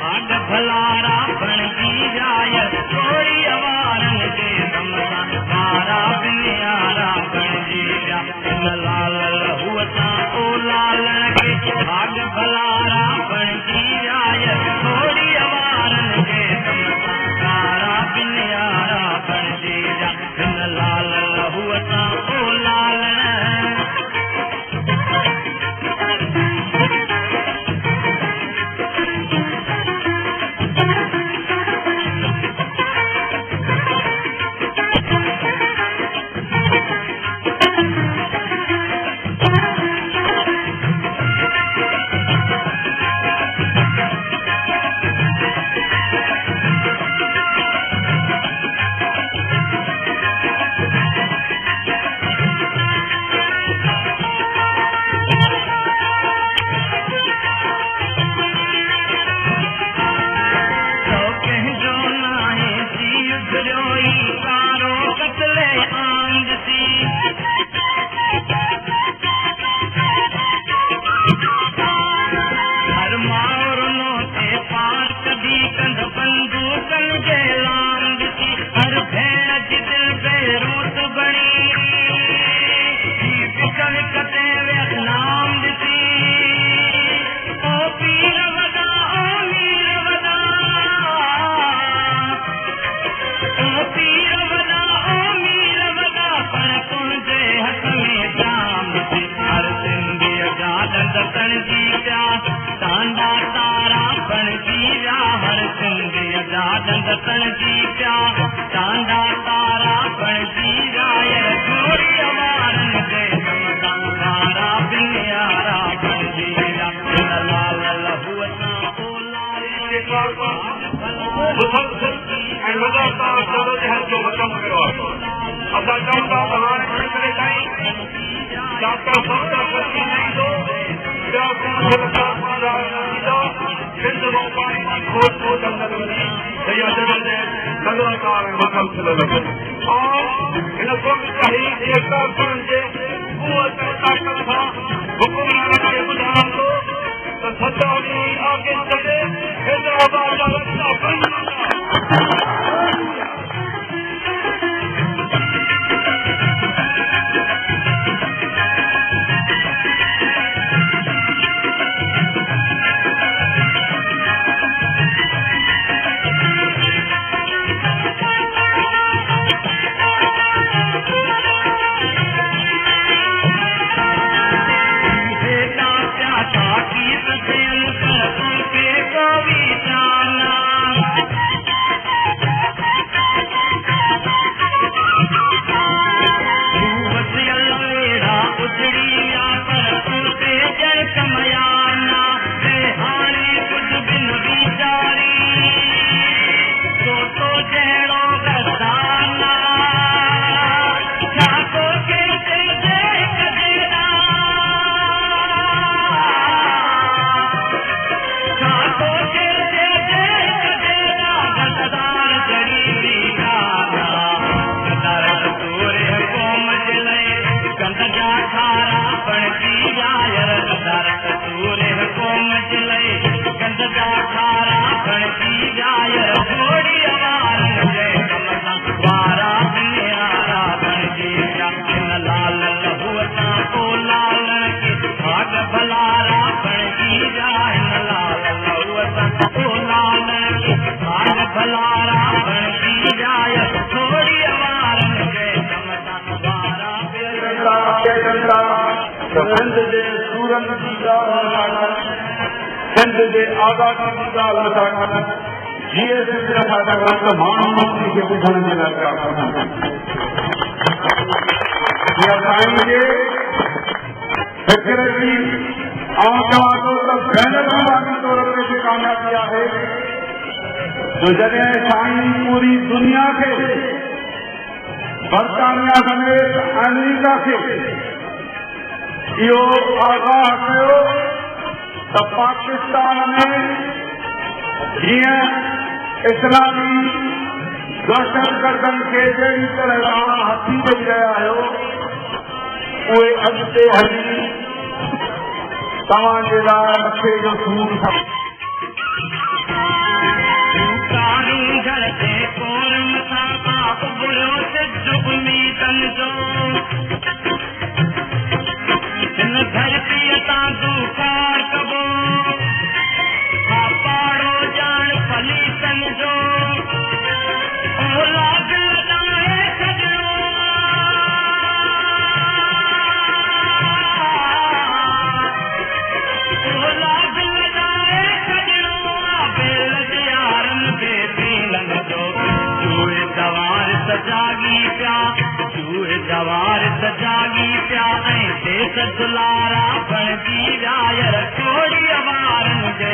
भाग भलारा बणजी जाय थोड़ी अवारन के दमसा मारा बिनियारा बणजी जा लाल लहुअता ओ लालन के भाग भलारा बणजी जाय थोड़ी अवारन के दमसा मारा बिनियारा बणजी जा लाल लहुअता ओ लालन जो जगह साईं पूरी दुनिया के बरतानिया समेत अमेरिका से इहो आगाह कयो त पाकिस्तान में जीअं इस्लामी दहशतगर्दनि खे जहिड़ी तरह तव्हां हथी ॾेई रहिया आहियो उहे अॻिते हली तव्हांजे लाइ मथे जो सूर जो औलाद लॻाए सॼणो औलाद लॻाए सॼणो बेल जे यारनि ते पीलनि जो चूहे सवार सजागी पिया चूहे सवार सजागी पिया ऐं देश दुलारा बणजी विया यार छोड़ीअ वारनि जे